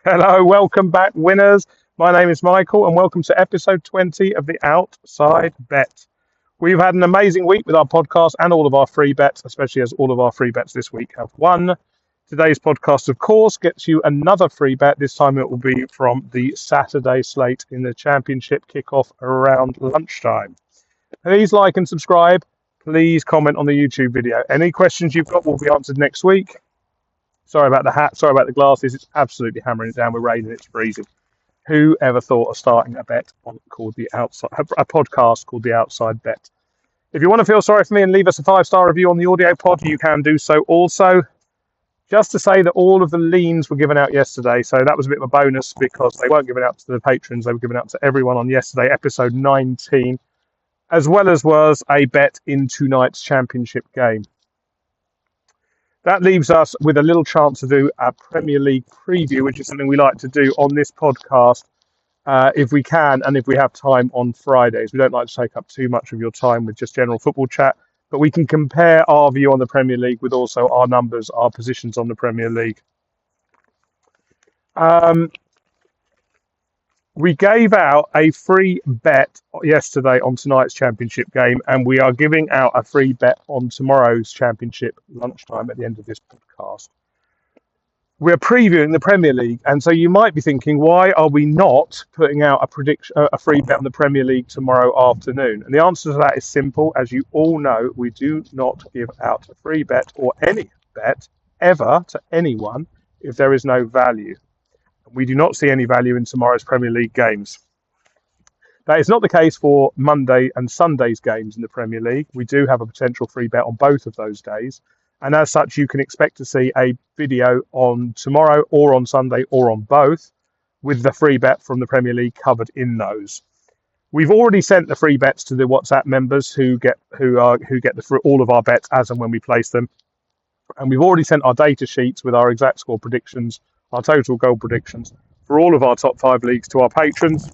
Hello, welcome back, winners. My name is Michael, and welcome to episode 20 of the Outside Bet. We've had an amazing week with our podcast and all of our free bets, especially as all of our free bets this week have won. Today's podcast, of course, gets you another free bet. This time it will be from the Saturday slate in the Championship kickoff around lunchtime. Please like and subscribe. Please comment on the YouTube video. Any questions you've got will be answered next week. Sorry about the hat. Sorry about the glasses. It's absolutely hammering it down with rain and it's freezing. Who ever thought of starting a bet called the Outside, a podcast called the Outside Bet? If you want to feel sorry for me and leave us a 5-star review on the audio pod, you can do so also. Just to say that all of the leans were given out yesterday, so that was a bit of a bonus because they weren't given out to the patrons. They were given out to everyone on yesterday, episode 19, as well as was a bet in tonight's championship game. That leaves us with a little chance to do a Premier League preview, which is something we like to do on this podcast if we can and if we have time on Fridays. We don't like to take up too much of your time with just general football chat, but we can compare our view on the Premier League with also our numbers, our positions on the Premier League. We gave out a free bet yesterday on tonight's championship game, and we are giving out a free bet on tomorrow's championship lunchtime at the end of this podcast. We're previewing the Premier League, and so you might be thinking, why are we not putting out a free bet on the Premier League tomorrow afternoon? And the answer to that is simple. As you all know, we do not give out a free bet or any bet ever to anyone if there is no value. We do not see any value in tomorrow's Premier League games. That is not the case for Monday and Sunday's games in the Premier League. We do have a potential free bet on both of those days. And as such, you can expect to see a video on tomorrow or on Sunday or on both with the free bet from the Premier League covered in those. We've already sent the free bets to the WhatsApp members who get all of our bets as and when we place them. And we've already sent our data sheets with our exact score predictions, our total goal predictions for all of our top 5 leagues to our patrons.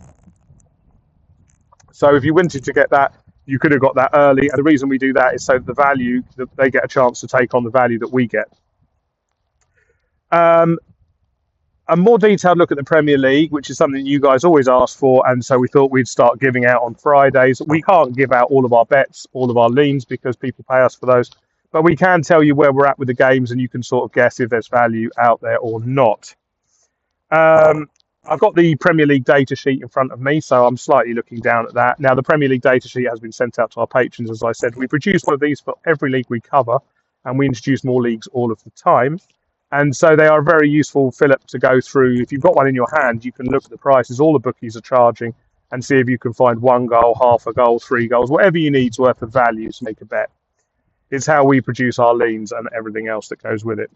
So if you wanted to get that, you could have got that early. And the reason we do that is so that they get a chance to take on the value that we get. A more detailed look at the Premier League, which is something you guys always ask for, and so we thought we'd start giving out on Fridays. We can't give out all of our bets, all of our leans, because people pay us for those. But we can tell you where we're at with the games, and you can sort of guess if there's value out there or not. I've got the Premier League data sheet in front of me, so I'm slightly looking down at that. Now, the Premier League data sheet has been sent out to our patrons, as I said. We produce one of these for every league we cover, and we introduce more leagues all of the time. And so they are a very useful fillip to go through. If you've got one in your hand, you can look at the prices all the bookies are charging and see if you can find 1 goal, half a goal, 3 goals, whatever you need's worth of value to make a bet. It's how we produce our leans and everything else that goes with it.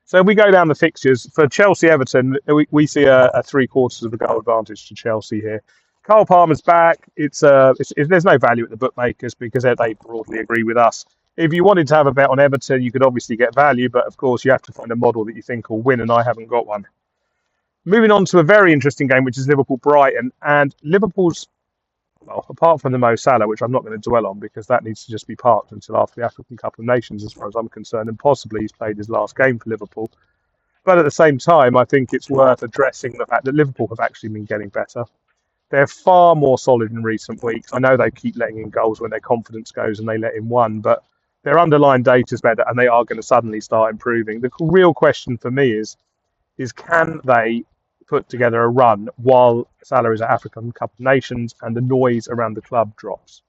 So if we go down the fixtures, for Chelsea-Everton, we see a 3/4 of a goal advantage to Chelsea here. Cole Palmer's back. There's no value at the bookmakers because they broadly agree with us. If you wanted to have a bet on Everton, you could obviously get value, but of course you have to find a model that you think will win, and I haven't got one. Moving on to a very interesting game, which is Liverpool-Brighton, and Liverpool's, well, apart from the Mo Salah, which I'm not going to dwell on because that needs to just be parked until after the African Cup of Nations, as far as I'm concerned, and possibly he's played his last game for Liverpool. But at the same time, I think it's worth addressing the fact that Liverpool have actually been getting better. They're far more solid in recent weeks. I know they keep letting in goals when their confidence goes and they let in one, but their underlying data is better and they are going to suddenly start improving. The real question for me is can they put together a run while Salah is at African Cup of Nations and the noise around the club drops?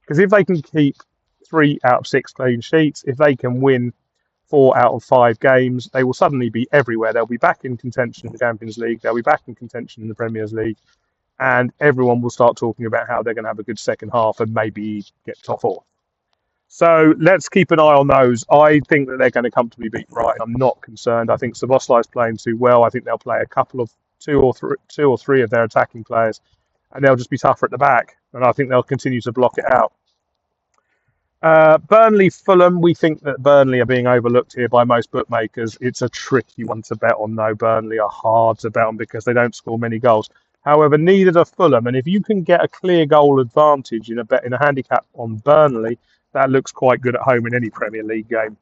Because if they can keep 3 out of 6 clean sheets, if they can win 4 out of 5 games, they will suddenly be everywhere. They'll be back in contention in the Champions League. They'll be back in contention in the Premier League. And everyone will start talking about how they're going to have a good second half and maybe get top 4. So let's keep an eye on those. I think that they're going to comfortably beat Brighton. I'm not concerned. I think Szoboszlai is playing too well. I think they'll play a couple of two or three of their attacking players, and they'll just be tougher at the back. And I think they'll continue to block it out. Burnley, Fulham. We think that Burnley are being overlooked here by most bookmakers. It's a tricky one to bet on, though. Burnley are hard to bet on because they don't score many goals. However, neither do Fulham. And if you can get a clear goal advantage in a handicap on Burnley, that looks quite good at home in any Premier League game.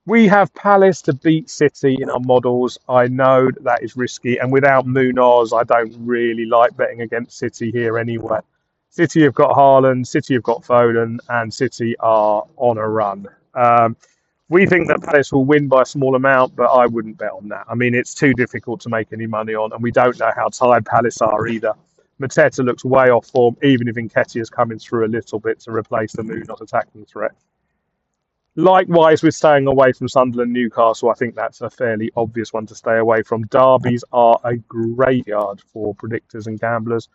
We have Palace to beat City in our models. I know that is risky, and without Munoz, I don't really like betting against City here anyway. City have got Haaland, City have got Foden, and City are on a run. We think that Palace will win by a small amount, but I wouldn't bet on that. I mean, it's too difficult to make any money on, and we don't know how tired Palace are either. Mateta looks way off form, even if Nketiah's coming through a little bit to replace the Munoz attacking threat. Likewise, with staying away from Sunderland, Newcastle, I think that's a fairly obvious one to stay away from. Derbies are a graveyard for predictors and gamblers.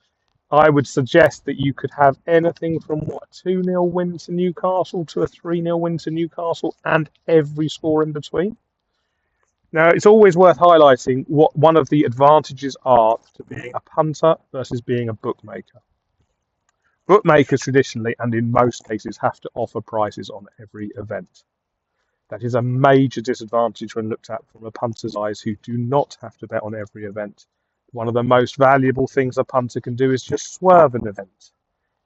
I would suggest that you could have anything from what, 2-0 win to Newcastle to a 3-0 win to Newcastle and every score in between. Now, it's always worth highlighting what one of the advantages are to being a punter versus being a bookmaker. Bookmakers traditionally and in most cases have to offer prices on every event. That is a major disadvantage when looked at from a punter's eyes who do not have to bet on every event. One of the most valuable things a punter can do is just swerve an event.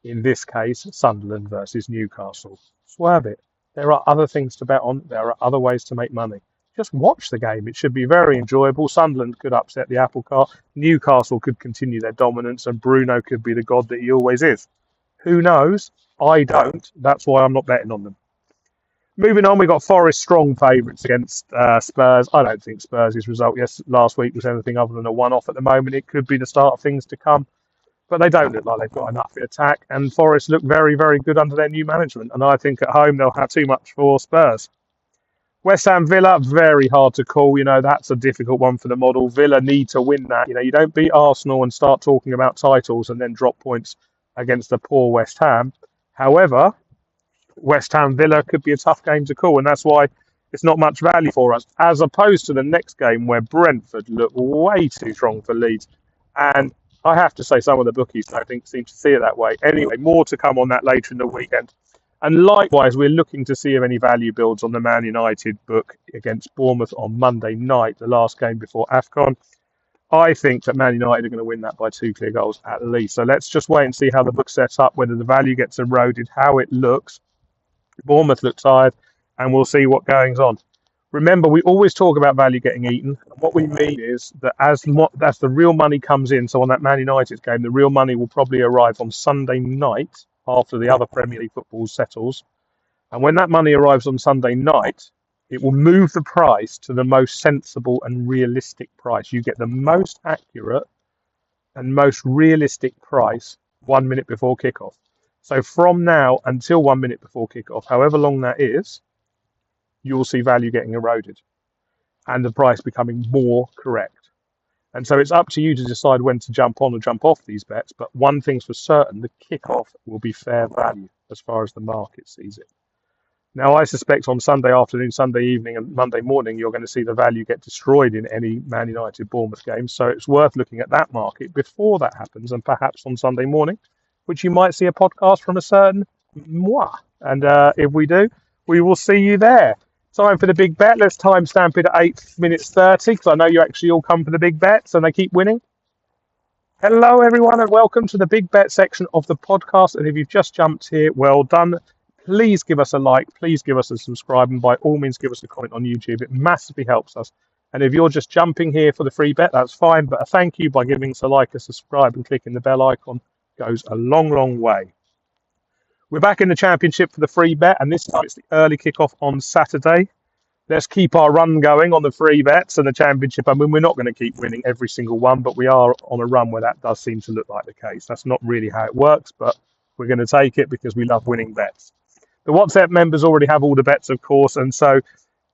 In this case, Sunderland versus Newcastle. Swerve it. There are other things to bet on. There are other ways to make money. Just watch the game. It should be very enjoyable. Sunderland could upset the apple cart. Newcastle could continue their dominance, and Bruno could be the god that he always is. Who knows? I don't. That's why I'm not betting on them. Moving on, we got Forest strong favourites against Spurs. I don't think Spurs' result last week was anything other than a one-off at the moment. It could be the start of things to come, but they don't look like they've got enough in attack. And Forest look very, very good under their new management. And I think at home they'll have too much for Spurs. West Ham Villa, very hard to call. You know, that's a difficult one for the model. Villa need to win that. You know, you don't beat Arsenal and start talking about titles and then drop points against a poor West Ham. However, West Ham Villa could be a tough game to call, and that's why it's not much value for us, as opposed to the next game where Brentford look way too strong for Leeds. And I have to say, some of the bookies, I think, seem to see it that way. Anyway, more to come on that later in the weekend. And likewise, we're looking to see if any value builds on the Man United book against Bournemouth on Monday night, the last game before AFCON. I think that Man United are going to win that by 2 clear goals at least. So let's just wait and see how the book sets up, whether the value gets eroded, how it looks. Bournemouth look tired, and we'll see what goes on. Remember, we always talk about value getting eaten. And what we mean is that as the real money comes in, so on that Man United game, the real money will probably arrive on Sunday night after the other Premier League football settles. And when that money arrives on Sunday night, it will move the price to the most sensible and realistic price. You get the most accurate and most realistic price 1 minute before kickoff. So from now until 1 minute before kickoff, however long that is, you will see value getting eroded and the price becoming more correct. And so it's up to you to decide when to jump on or jump off these bets. But one thing's for certain, the kickoff will be fair value as far as the market sees it. Now, I suspect on Sunday afternoon, Sunday evening, and Monday morning, you're going to see the value get destroyed in any Man United Bournemouth game. So it's worth looking at that market before that happens, and perhaps on Sunday morning, which you might see a podcast from a certain moi. And if we do, we will see you there. Time for the big bet. Let's timestamp it at 8 minutes 30, because I know you actually all come for the big bets and they keep winning. Hello, everyone, and welcome to the big bet section of the podcast. And if you've just jumped here, well done. Please give us a like. Please give us a subscribe. And by all means, give us a comment on YouTube. It massively helps us. And if you're just jumping here for the free bet, that's fine. But a thank you by giving us a like, a subscribe, and clicking the bell icon goes a long, long way. We're back in the championship for the free bet, and this time it's the early kickoff on Saturday. Let's keep our run going on the free bets and the championship. I mean, we're not going to keep winning every single one, but we are on a run where that does seem to look like the case. That's not really how it works, but we're going to take it because we love winning bets. The WhatsApp members already have all the bets, of course, and so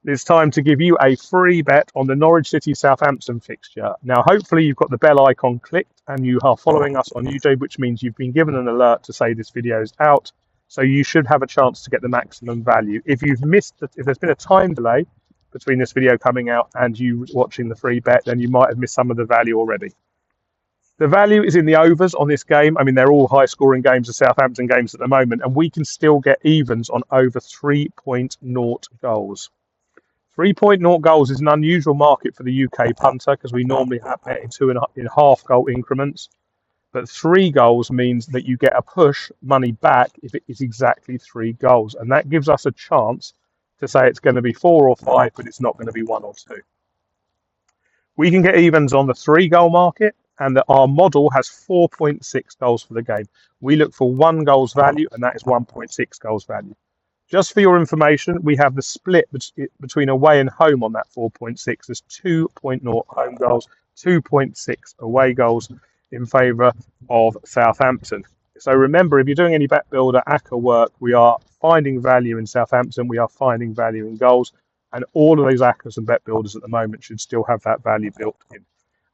it's time to give you a free bet on the Norwich City Southampton fixture. Now, hopefully you've got the bell icon clicked and you are following us on YouTube, which means you've been given an alert to say this video is out. So you should have a chance to get the maximum value. If you've missed it, if there's been a time delay between this video coming out and you watching the free bet, then you might have missed some of the value already. The value is in the overs on this game. I mean, they're all high-scoring games, the Southampton games at the moment, and we can still get evens on over 3.0 goals. 3.0 goals is an unusual market for the UK punter because we normally have bet in 2.5 goal increments. But 3 goals means that you get a push money back if it is exactly 3 goals. And that gives us a chance to say it's going to be 4 or 5, but it's not going to be 1 or 2. We can get evens on the 3-goal market, and that our model has 4.6 goals for the game. We look for 1 goal's value, and that is 1.6 goals value. Just for your information, we have the split between away and home on that 4.6 as 2.0 home goals, 2.6 away goals in favour of Southampton. So remember, if you're doing any bet builder ACCA work, we are finding value in Southampton, we are finding value in goals, and all of those ACCAs and bet builders at the moment should still have that value built in.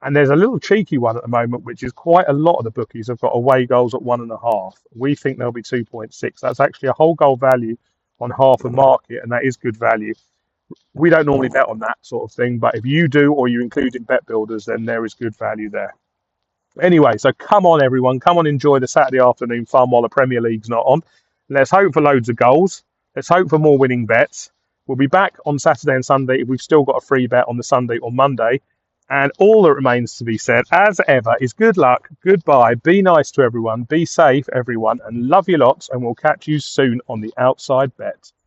And there's a little cheeky one at the moment, which is quite a lot of the bookies have got away goals at 1.5. We think there'll be 2.6. That's actually a whole goal value on half a market, and that is good value. We don't normally bet on that sort of thing, but if you do or you include in bet builders, then there is good value there. Anyway, so come on, everyone. Come on, enjoy the Saturday afternoon fun while the Premier League's not on. Let's hope for loads of goals. Let's hope for more winning bets. We'll be back on Saturday and Sunday if we've still got a free bet on the Sunday or Monday. And all that remains to be said, as ever, is good luck, goodbye, be nice to everyone, be safe, everyone, and love you lots. And we'll catch you soon on the Outside Bet.